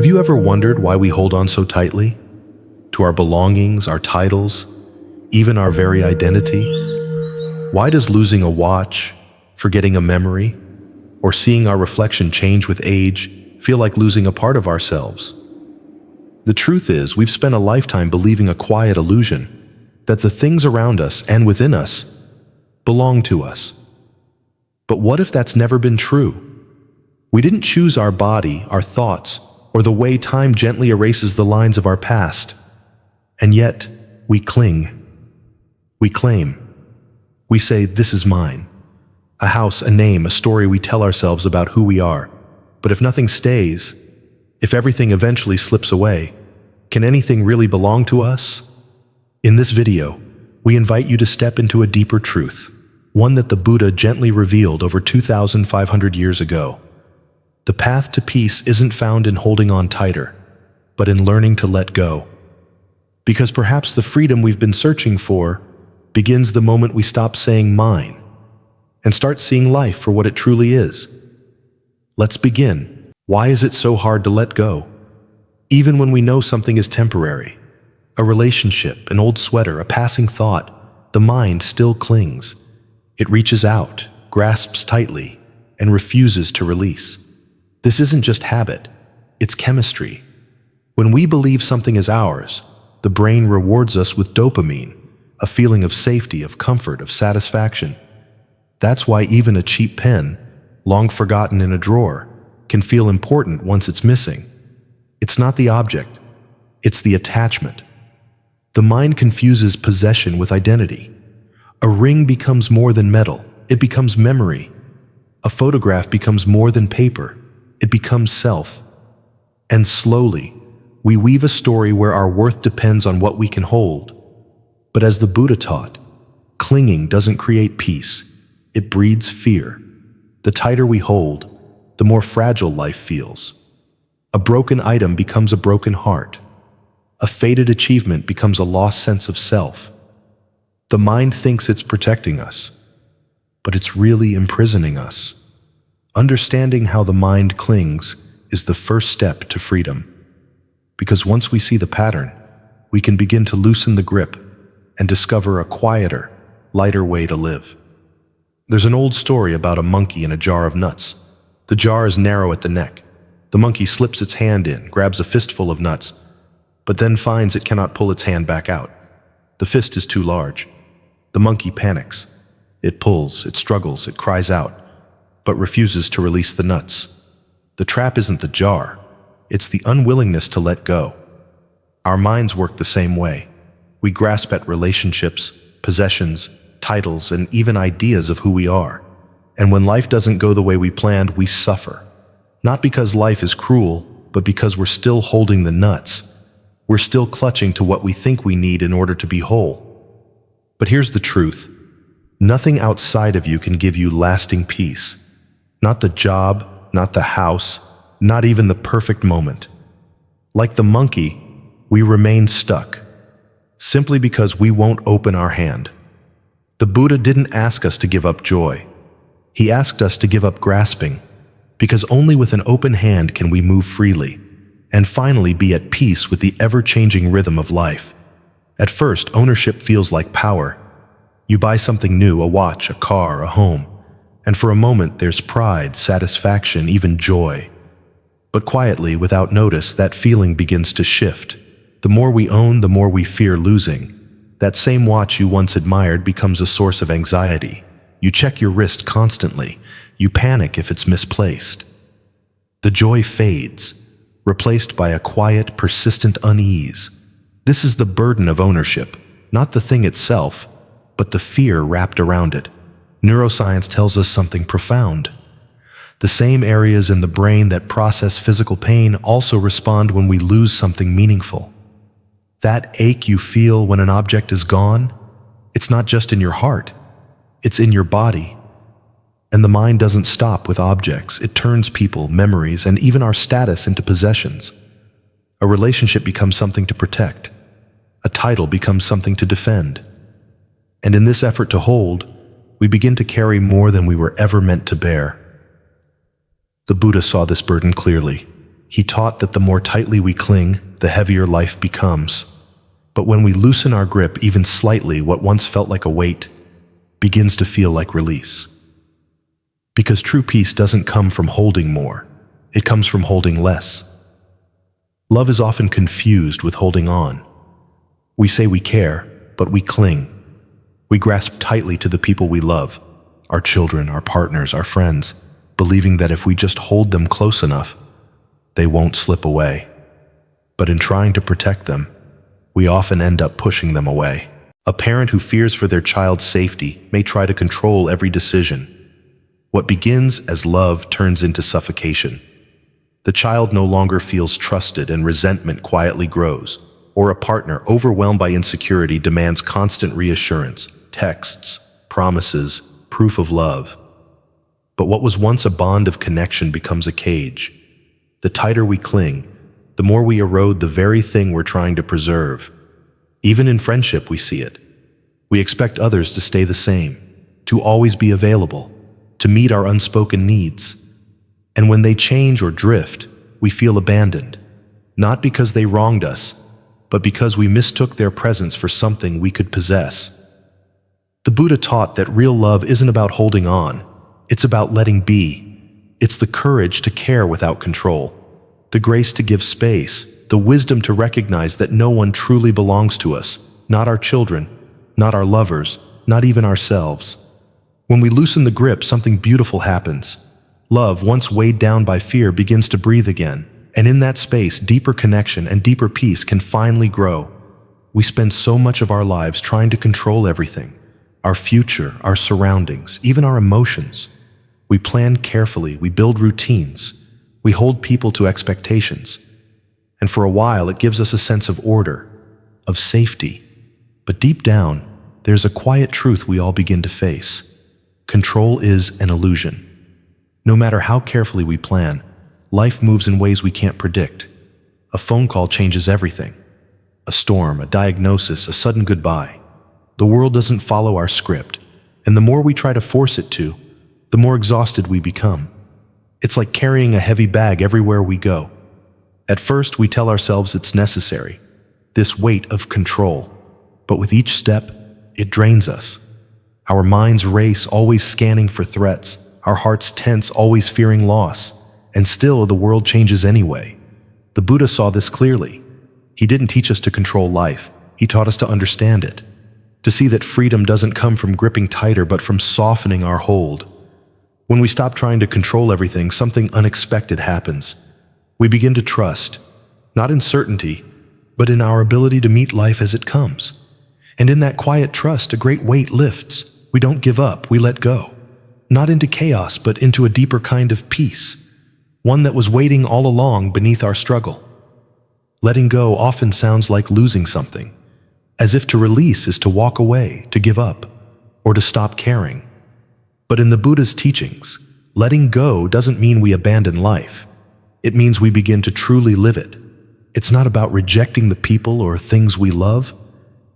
Have you ever wondered why we hold on so tightly? To our belongings, our titles, even our very identity? Why does losing a watch, forgetting a memory, or seeing our reflection change with age feel like losing a part of ourselves? The truth is, we've spent a lifetime believing a quiet illusion that the things around us and within us belong to us. But what if that's never been true? We didn't choose our body, our thoughts, or the way time gently erases the lines of our past. And yet, we cling. We claim. We say, "This is mine." A house, a name, a story we tell ourselves about who we are. But if nothing stays, if everything eventually slips away, can anything really belong to us? In this video, we invite you to step into a deeper truth, one that the Buddha gently revealed over 2,500 years ago. The path to peace isn't found in holding on tighter, but in learning to let go. Because perhaps the freedom we've been searching for begins the moment we stop saying mine and start seeing life for what it truly is. Let's begin. Why is it so hard to let go? Even when we know something is temporary, a relationship, an old sweater, a passing thought, the mind still clings. It reaches out, grasps tightly, and refuses to release. This isn't just habit, it's chemistry. When we believe something is ours, the brain rewards us with dopamine, a feeling of safety, of comfort, of satisfaction. That's why even a cheap pen, long forgotten in a drawer, can feel important once it's missing. It's not the object, it's the attachment. The mind confuses possession with identity. A ring becomes more than metal, it becomes memory. A photograph becomes more than paper, it becomes self. And slowly, we weave a story where our worth depends on what we can hold. But as the Buddha taught, clinging doesn't create peace, it breeds fear. The tighter we hold, the more fragile life feels. A broken item becomes a broken heart. A faded achievement becomes a lost sense of self. The mind thinks it's protecting us, but it's really imprisoning us. Understanding how the mind clings is the first step to freedom. Because once we see the pattern, we can begin to loosen the grip and discover a quieter, lighter way to live. There's an old story about a monkey in a jar of nuts. The jar is narrow at the neck. The monkey slips its hand in, grabs a fistful of nuts, but then finds it cannot pull its hand back out. The fist is too large. The monkey panics. It pulls, it struggles, it cries out, but refuses to release the nuts. The trap isn't the jar, it's the unwillingness to let go. Our minds work the same way. We grasp at relationships, possessions, titles, and even ideas of who we are. And when life doesn't go the way we planned, we suffer. Not because life is cruel, but because we're still holding the nuts. We're still clutching to what we think we need in order to be whole. But here's the truth. Nothing outside of you can give you lasting peace. Not the job, not the house, not even the perfect moment. Like the monkey, we remain stuck, simply because we won't open our hand. The Buddha didn't ask us to give up joy. He asked us to give up grasping, because only with an open hand can we move freely, and finally be at peace with the ever-changing rhythm of life. At first, ownership feels like power. You buy something new, a watch, a car, a home, and for a moment there's pride, satisfaction, even joy. But quietly, without notice, that feeling begins to shift. The more we own, the more we fear losing. That same watch you once admired becomes a source of anxiety. You check your wrist constantly. You panic if it's misplaced. The joy fades, replaced by a quiet, persistent unease. This is the burden of ownership, not the thing itself, but the fear wrapped around it. Neuroscience tells us something profound. The same areas in the brain that process physical pain also respond when we lose something meaningful. That ache you feel when an object is gone, it's not just in your heart, it's in your body. And the mind doesn't stop with objects. It turns people, memories, and even our status into possessions. A relationship becomes something to protect. A title becomes something to defend. And in this effort to hold, we begin to carry more than we were ever meant to bear. The Buddha saw this burden clearly. He taught that the more tightly we cling, the heavier life becomes. But when we loosen our grip even slightly, what once felt like a weight begins to feel like release. Because true peace doesn't come from holding more, it comes from holding less. Love is often confused with holding on. We say we care, but we cling. We grasp tightly to the people we love, our children, our partners, our friends, believing that if we just hold them close enough, they won't slip away. But in trying to protect them, we often end up pushing them away. A parent who fears for their child's safety may try to control every decision. What begins as love turns into suffocation. The child no longer feels trusted and resentment quietly grows, or a partner overwhelmed by insecurity demands constant reassurance, texts, promises, proof of love. But what was once a bond of connection becomes a cage. The tighter we cling, the more we erode the very thing we're trying to preserve. Even in friendship, we see it. We expect others to stay the same, to always be available, to meet our unspoken needs. And when they change or drift, we feel abandoned, not because they wronged us, but because we mistook their presence for something we could possess. The Buddha taught that real love isn't about holding on, it's about letting be. It's the courage to care without control, the grace to give space, the wisdom to recognize that no one truly belongs to us, not our children, not our lovers, not even ourselves. When we loosen the grip, something beautiful happens. Love, once weighed down by fear, begins to breathe again, and in that space, deeper connection and deeper peace can finally grow. We spend so much of our lives trying to control everything, our future, our surroundings, even our emotions. We plan carefully, we build routines, we hold people to expectations. And for a while, it gives us a sense of order, of safety. But deep down, there's a quiet truth we all begin to face. Control is an illusion. No matter how carefully we plan, life moves in ways we can't predict. A phone call changes everything. A storm, a diagnosis, a sudden goodbye. The world doesn't follow our script, and the more we try to force it to, the more exhausted we become. It's like carrying a heavy bag everywhere we go. At first, we tell ourselves it's necessary, this weight of control. But with each step, it drains us. Our minds race, always scanning for threats. Our hearts tense, always fearing loss. And still, the world changes anyway. The Buddha saw this clearly. He didn't teach us to control life. He taught us to understand it. To see that freedom doesn't come from gripping tighter, but from softening our hold. When we stop trying to control everything, something unexpected happens. We begin to trust, not in certainty, but in our ability to meet life as it comes. And in that quiet trust, a great weight lifts. We don't give up, we let go. Not into chaos, but into a deeper kind of peace. One that was waiting all along beneath our struggle. Letting go often sounds like losing something, as if to release is to walk away, to give up, or to stop caring. But in the Buddha's teachings, letting go doesn't mean we abandon life. It means we begin to truly live it. It's not about rejecting the people or things we love.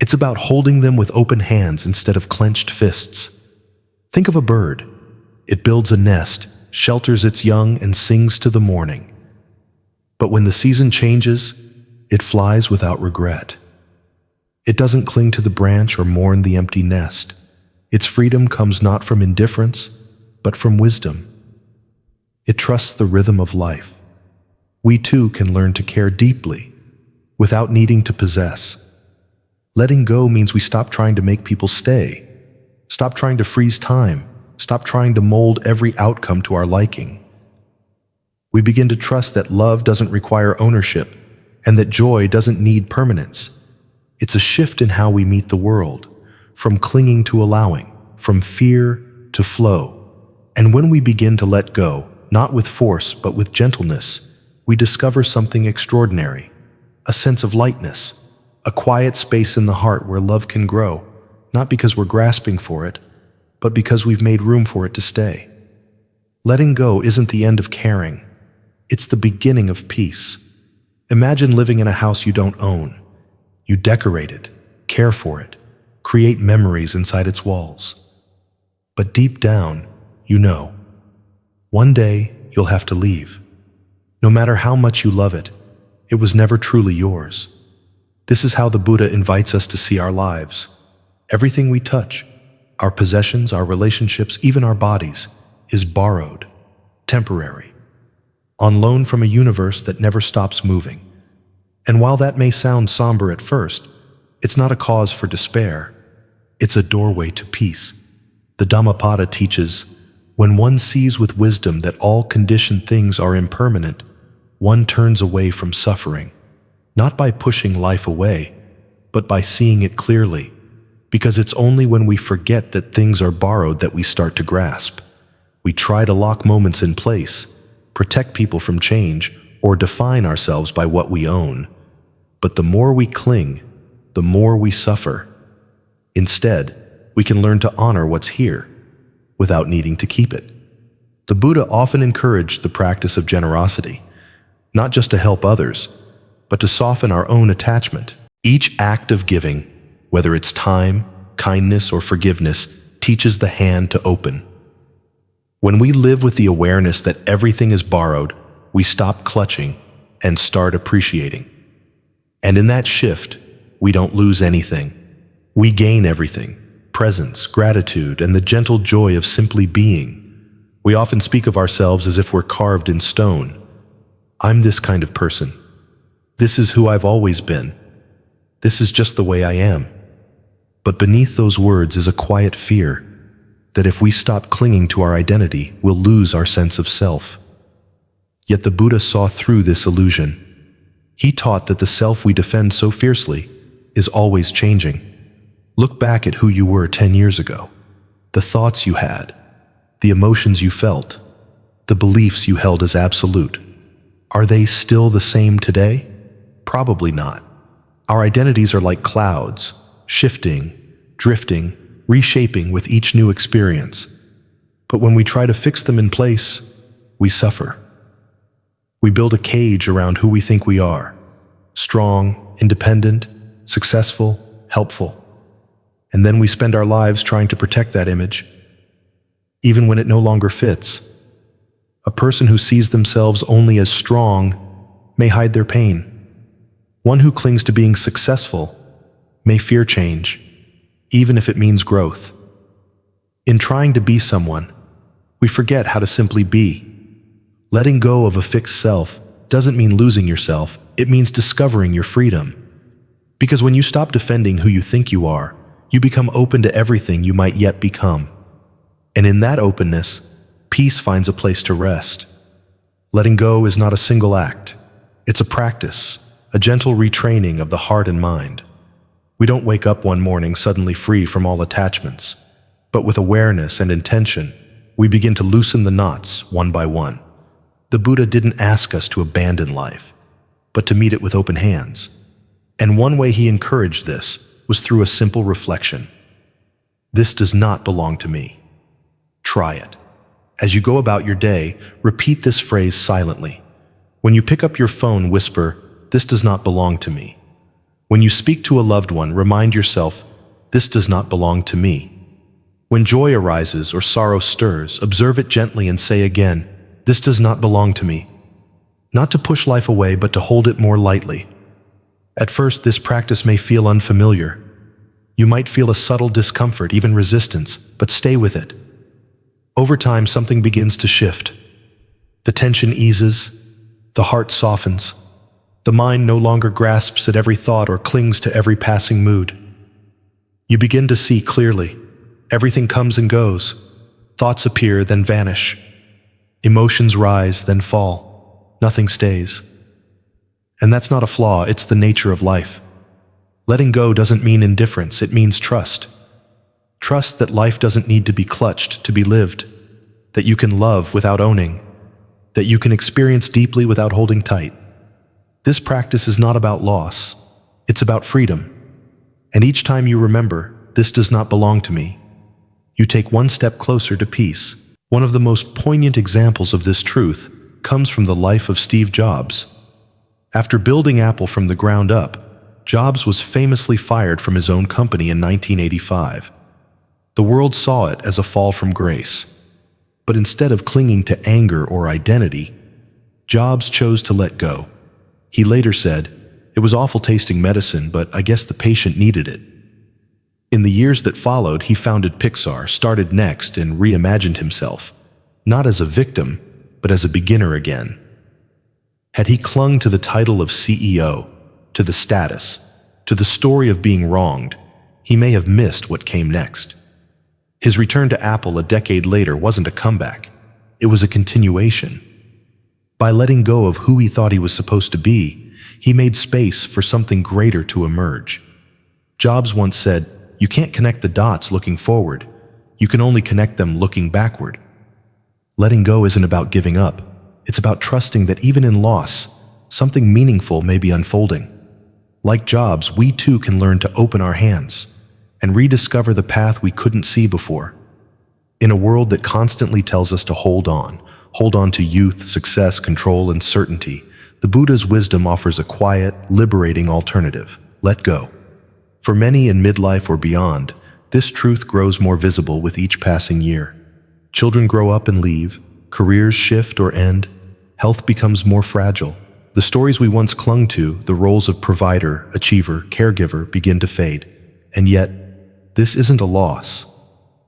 It's about holding them with open hands instead of clenched fists. Think of a bird. It builds a nest, shelters its young, and sings to the morning. But when the season changes, it flies without regret. It doesn't cling to the branch or mourn the empty nest. Its freedom comes not from indifference, but from wisdom. It trusts the rhythm of life. We too can learn to care deeply, without needing to possess. Letting go means we stop trying to make people stay, stop trying to freeze time, stop trying to mold every outcome to our liking. We begin to trust that love doesn't require ownership, and that joy doesn't need permanence. It's a shift in how we meet the world. From clinging to allowing, from fear to flow. And when we begin to let go, not with force but with gentleness, we discover something extraordinary, a sense of lightness, a quiet space in the heart where love can grow, not because we're grasping for it, but because we've made room for it to stay. Letting go isn't the end of caring, it's the beginning of peace. Imagine living in a house you don't own. You decorate it, care for it, create memories inside its walls. But deep down, you know, one day you'll have to leave. No matter how much you love it, it was never truly yours. This is how the Buddha invites us to see our lives. Everything we touch, our possessions, our relationships, even our bodies, is borrowed, temporary, on loan from a universe that never stops moving. And while that may sound somber at first, it's not a cause for despair. It's a doorway to peace. The Dhammapada teaches, when one sees with wisdom that all conditioned things are impermanent, one turns away from suffering, not by pushing life away, but by seeing it clearly, because it's only when we forget that things are borrowed that we start to grasp. We try to lock moments in place, protect people from change, or define ourselves by what we own. But the more we cling, the more we suffer. Instead, we can learn to honor what's here, without needing to keep it. The Buddha often encouraged the practice of generosity, not just to help others, but to soften our own attachment. Each act of giving, whether it's time, kindness, or forgiveness, teaches the hand to open. When we live with the awareness that everything is borrowed, we stop clutching and start appreciating. And in that shift, we don't lose anything. We gain everything: presence, gratitude, and the gentle joy of simply being. We often speak of ourselves as if we're carved in stone. I'm this kind of person. This is who I've always been. This is just the way I am. But beneath those words is a quiet fear that if we stop clinging to our identity, we'll lose our sense of self. Yet the Buddha saw through this illusion. He taught that the self we defend so fiercely is always changing. Look back at who you were 10 years ago, the thoughts you had, the emotions you felt, the beliefs you held as absolute. Are they still the same today? Probably not. Our identities are like clouds, shifting, drifting, reshaping with each new experience. But when we try to fix them in place, we suffer. We build a cage around who we think we are: strong, independent, successful, helpful. And then we spend our lives trying to protect that image, even when it no longer fits. A person who sees themselves only as strong may hide their pain. One who clings to being successful may fear change, even if it means growth. In trying to be someone, we forget how to simply be. Letting go of a fixed self doesn't mean losing yourself, it means discovering your freedom. Because when you stop defending who you think you are, you become open to everything you might yet become. And in that openness, peace finds a place to rest. Letting go is not a single act. It's a practice, a gentle retraining of the heart and mind. We don't wake up one morning suddenly free from all attachments, but with awareness and intention, we begin to loosen the knots one by one. The Buddha didn't ask us to abandon life, but to meet it with open hands. And one way he encouraged this was through a simple reflection. This does not belong to me. Try it. As you go about your day, repeat this phrase silently. When you pick up your phone, whisper, "This does not belong to me." When you speak to a loved one, remind yourself, "This does not belong to me." When joy arises or sorrow stirs, observe it gently and say again, "This does not belong to me." Not to push life away, but to hold it more lightly. At first, this practice may feel unfamiliar. You might feel a subtle discomfort, even resistance, but stay with it. Over time, something begins to shift. The tension eases, the heart softens, the mind no longer grasps at every thought or clings to every passing mood. You begin to see clearly. Everything comes and goes. Thoughts appear, then vanish. Emotions rise, then fall. Nothing stays. And that's not a flaw, it's the nature of life. Letting go doesn't mean indifference, it means trust. Trust that life doesn't need to be clutched to be lived, that you can love without owning, that you can experience deeply without holding tight. This practice is not about loss, it's about freedom. And each time you remember, "This does not belong to me," you take one step closer to peace. One of the most poignant examples of this truth comes from the life of Steve Jobs. After building Apple from the ground up, Jobs was famously fired from his own company in 1985. The world saw it as a fall from grace. But instead of clinging to anger or identity, Jobs chose to let go. He later said, "It was awful tasting medicine, but I guess the patient needed it." In the years that followed, he founded Pixar, started Next, and reimagined himself, not as a victim, but as a beginner again. Had he clung to the title of CEO, to the status, to the story of being wronged, he may have missed what came next. His return to Apple a decade later wasn't a comeback. It was a continuation. By letting go of who he thought he was supposed to be, he made space for something greater to emerge. Jobs once said, "You can't connect the dots looking forward. You can only connect them looking backward." Letting go isn't about giving up. It's about trusting that even in loss, something meaningful may be unfolding. Like Jobs, we too can learn to open our hands and rediscover the path we couldn't see before. In a world that constantly tells us to hold on to youth, success, control, and certainty, the Buddha's wisdom offers a quiet, liberating alternative: let go. For many in midlife or beyond, this truth grows more visible with each passing year. Children grow up and leave, careers shift or end, health becomes more fragile. The stories we once clung to, the roles of provider, achiever, caregiver, begin to fade. And yet, this isn't a loss.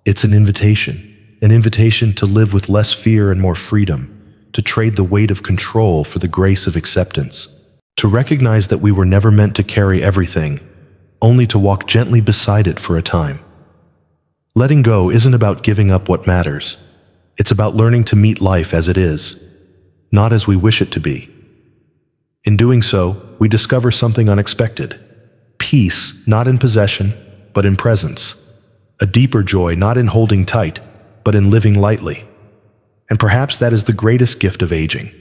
It's an invitation to live with less fear and more freedom, to trade the weight of control for the grace of acceptance, to recognize that we were never meant to carry everything, only to walk gently beside it for a time. Letting go isn't about giving up what matters. It's about learning to meet life as it is, not as we wish it to be. In doing so, we discover something unexpected. Peace, not in possession, but in presence. A deeper joy, not in holding tight, but in living lightly. And perhaps that is the greatest gift of aging,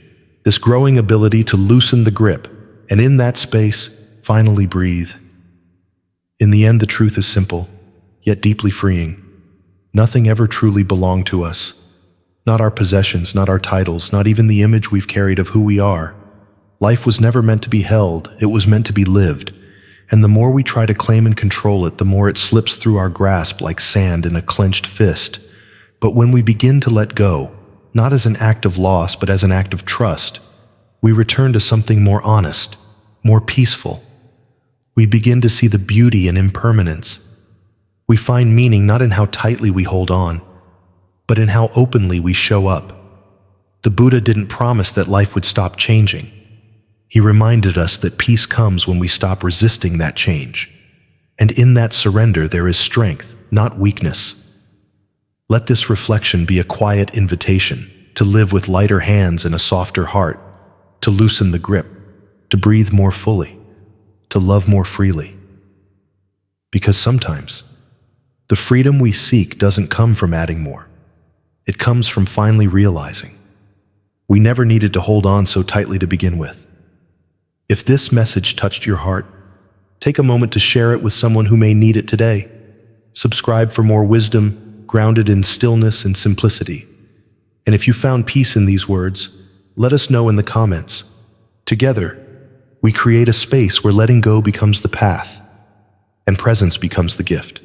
this growing ability to loosen the grip, and in that space, finally breathe. In the end, the truth is simple, yet deeply freeing. Nothing ever truly belonged to us. Not our possessions, not our titles, not even the image we've carried of who we are. Life was never meant to be held, it was meant to be lived. And the more we try to claim and control it, the more it slips through our grasp like sand in a clenched fist. But when we begin to let go, not as an act of loss, but as an act of trust, we return to something more honest, more peaceful. We begin to see the beauty in impermanence. We find meaning not in how tightly we hold on, but in how openly we show up. The Buddha didn't promise that life would stop changing. He reminded us that peace comes when we stop resisting that change. And in that surrender there is strength, not weakness. Let this reflection be a quiet invitation to live with lighter hands and a softer heart, to loosen the grip, to breathe more fully, to love more freely. Because sometimes, the freedom we seek doesn't come from adding more. It comes from finally realizing we never needed to hold on so tightly to begin with. If this message touched your heart, take a moment to share it with someone who may need it today. Subscribe for more wisdom grounded in stillness and simplicity. And if you found peace in these words, let us know in the comments. Together, we create a space where letting go becomes the path and presence becomes the gift.